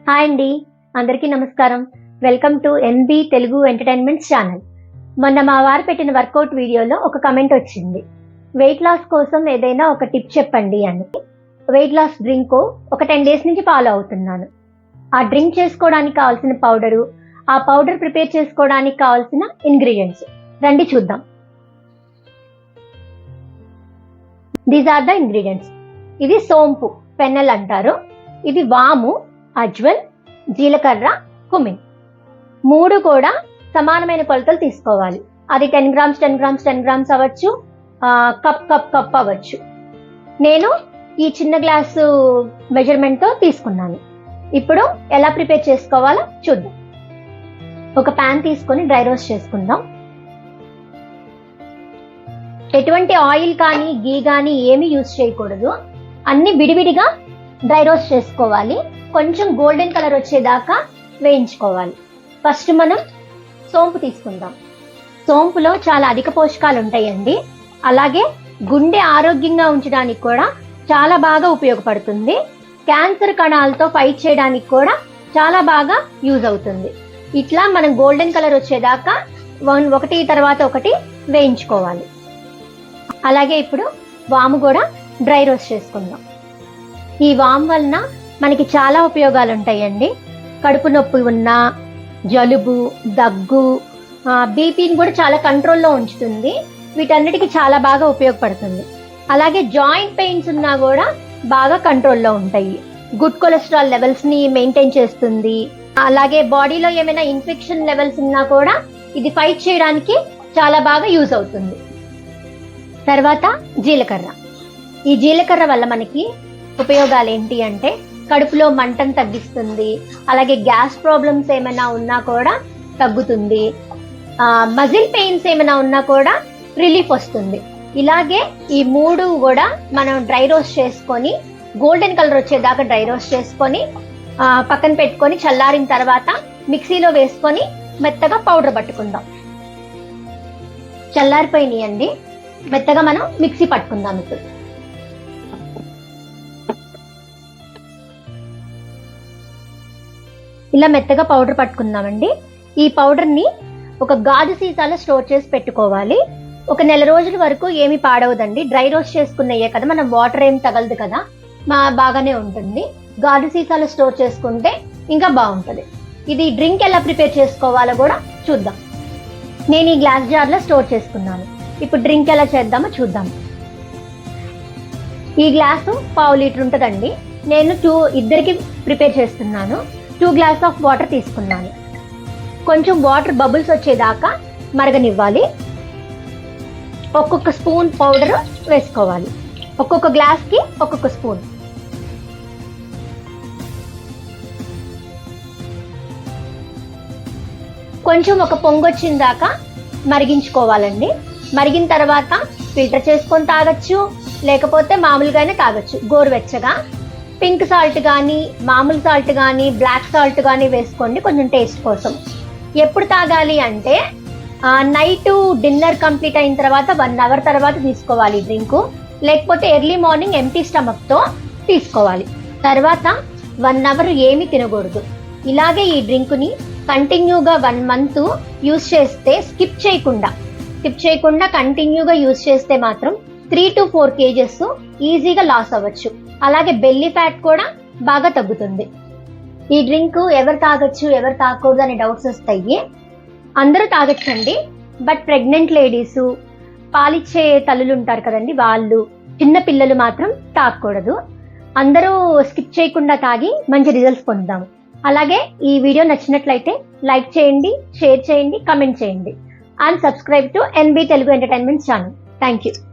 Hi అండి, అందరికీ నమస్కారం. Welcome to NB Telugu entertainment channel. మొన్న మా వారు పెట్టిన వర్కౌట్ వీడియోలో ఒక కమెంట్ వచ్చింది, వెయిట్ లాస్ కోసం ఏదైనా ఒక టిప్ చెప్పండి అని. వెయిట్ లాస్ డ్రింక్ ఒక 10 days నుంచి ఫాలో అవుతున్నాను. ఆ డ్రింక్ చేసుకోవడానికి కావాల్సిన పౌడరు, ఆ పౌడర్ ప్రిపేర్ చేసుకోవడానికి కావాల్సిన ఇంగ్రీడియంట్స్ రండి చూద్దాం. These are the ingredients. ఇది సోంపు, పెన్నెల్ అంటారు. ఇది వాము, అజ్వల్, జీలకర్ర, కుమిన్. 3 కూడా సమానమైన కొలతలు తీసుకోవాలి. అది 10 grams 10 grams 10 grams అవ్వచ్చు, కప్ అవ్వచ్చు. నేను ఈ చిన్న గ్లాసు మెజర్మెంట్తో తీసుకున్నాను. ఇప్పుడు ఎలా ప్రిపేర్ చేసుకోవాలో చూద్దాం. ఒక ప్యాన్ తీసుకొని డ్రై రోస్ట్ చేసుకుందాం. ఎటువంటి ఆయిల్ కానీ గీ కానీ ఏమీ యూజ్ చేయకూడదు. అన్ని విడివిడిగా డ్రై రోస్ట్ చేసుకోవాలి. కొంచెం గోల్డెన్ కలర్ వచ్చేదాకా వేయించుకోవాలి. ఫస్ట్ మనం సోంపు తీసుకుందాం. సోంపులో చాలా అధిక పోషకాలు ఉంటాయండి. అలాగే గుండె ఆరోగ్యంగా ఉంచడానికి కూడా చాలా బాగా ఉపయోగపడుతుంది. క్యాన్సర్ కణాలతో ఫైట్ చేయడానికి కూడా చాలా బాగా యూజ్ అవుతుంది. ఇట్లా మనం గోల్డెన్ కలర్ వచ్చేదాకా ఒకటి తర్వాత ఒకటి వేయించుకోవాలి. అలాగే ఇప్పుడు వాము కూడా డ్రై రోస్ట్ చేసుకుందాం. ఈ వాము వలన మనకి చాలా ఉపయోగాలు ఉంటాయండి. కడుపు నొప్పి ఉన్నా, జలుబు, దగ్గు, బీపీని కూడా చాలా కంట్రోల్లో ఉంచుతుంది. వీటన్నిటికీ చాలా బాగా ఉపయోగపడుతుంది. అలాగే జాయింట్ పెయిన్స్ ఉన్నా కూడా బాగా కంట్రోల్లో ఉంటాయి. గుడ్ కొలెస్ట్రాల్ లెవెల్స్ని మెయింటైన్ చేస్తుంది. అలాగే బాడీలో ఏమైనా ఇన్ఫెక్షన్ లెవెల్స్ ఉన్నా కూడా ఇది ఫైట్ చేయడానికి చాలా బాగా యూజ్ అవుతుంది. తర్వాత జీలకర్ర. ఈ జీలకర్ర వల్ల మనకి ఉపయోగాలు ఏంటి అంటే, కడుపులో మంటను తగ్గిస్తుంది. అలాగే గ్యాస్ ప్రాబ్లమ్స్ ఏమైనా ఉన్నా కూడా తగ్గుతుంది. మజిల్ పెయిన్స్ ఏమైనా ఉన్నా కూడా రిలీఫ్ వస్తుంది. ఇలాగే ఈ 3 కూడా మనం డ్రై రోస్ట్ చేసుకొని గోల్డెన్ కలర్ వచ్చేదాకా డ్రై రోస్ట్ చేసుకొని పక్కన పెట్టుకొని చల్లారిన తర్వాత మిక్సీలో వేసుకొని మెత్తగా పౌడర్ పట్టుకుందాం. చల్లారిపోయినాయండి, మెత్తగా మనం మిక్సీ పట్టుకుందాం. ఇప్పుడు ఇలా మెత్తగా పౌడర్ పట్టుకుందామండి. ఈ పౌడర్ని ఒక గాజు సీసాలో స్టోర్ చేసి పెట్టుకోవాలి. ఒక 1 రోజుల వరకు ఏమి పాడవదండి. డ్రై రోస్ట్ చేసుకున్నాయే కదా, మనం వాటర్ ఏం తగలదు కదా, బాగానే ఉంటుంది. గాజు సీసాలో స్టోర్ చేసుకుంటే ఇంకా బాగుంటుంది. ఇది డ్రింక్ ఎలా ప్రిపేర్ చేసుకోవాలో కూడా చూద్దాం. నేను ఈ గ్లాస్ జార్లో స్టోర్ చేసుకున్నాను. ఇప్పుడు డ్రింక్ ఎలా చేద్దామో చూద్దాం. ఈ గ్లాసు 1/2 లీటర్ ఉంటుందండి. నేను ఇద్దరికి ప్రిపేర్ చేస్తున్నాను. 2 glasses ఆఫ్ వాటర్ తీసుకున్నాను. కొంచెం వాటర్ బబుల్స్ వచ్చేదాకా మరగనివ్వాలి. ఒక్కొక్క స్పూన్ పౌడర్ వేసుకోవాలి. ఒక్కొక్క గ్లాస్కి ఒక్కొక్క స్పూన్. కొంచెం ఒక పొంగొచ్చిన దాకా మరిగించుకోవాలండి. మరిగిన తర్వాత ఫిల్టర్ చేసుకొని తాగొచ్చు, లేకపోతే మామూలుగానే తాగొచ్చు గోరువెచ్చగా. పింక్ సాల్ట్ కానీ, మామూలు సాల్ట్ కానీ, బ్లాక్ సాల్ట్ కానీ వేసుకోండి కొంచెం టేస్ట్ కోసం. ఎప్పుడు తాగాలి అంటే నైట్ డిన్నర్ కంప్లీట్ అయిన తర్వాత 1 hour తర్వాత తీసుకోవాలి డ్రింకు. లేకపోతే ఎర్లీ మార్నింగ్ ఎంటీ స్టమక్తో తీసుకోవాలి. తర్వాత 1 hour ఏమీ తినకూడదు. ఇలాగే ఈ డ్రింకుని కంటిన్యూగా 1 month యూజ్ చేస్తే స్కిప్ చేయకుండా కంటిన్యూగా యూజ్ చేస్తే మాత్రం 3 to 4 kgs ఈజీగా లాస్ అవ్వచ్చు. అలాగే బెల్లీ ఫ్యాట్ కూడా బాగా తగ్గుతుంది. ఈ డ్రింక్ ఎవరు తాగొచ్చు, ఎవరు తాగకూడదు అనే డౌట్స్ వస్తాయి. అందరూ తాగొచ్చండి. బట్ ప్రెగ్నెంట్ లేడీసు, పాలిచ్చే తల్లులు ఉంటారు కదండి, వాళ్ళు, చిన్న పిల్లలు మాత్రం తాగకూడదు. అందరూ స్కిప్ చేయకుండా తాగి మంచి రిజల్ట్స్ పొందుదాము. అలాగే ఈ వీడియో నచ్చినట్లయితే లైక్ చేయండి, షేర్ చేయండి, కమెంట్ చేయండి. And subscribe to NB Telugu entertainment channel. Thank you.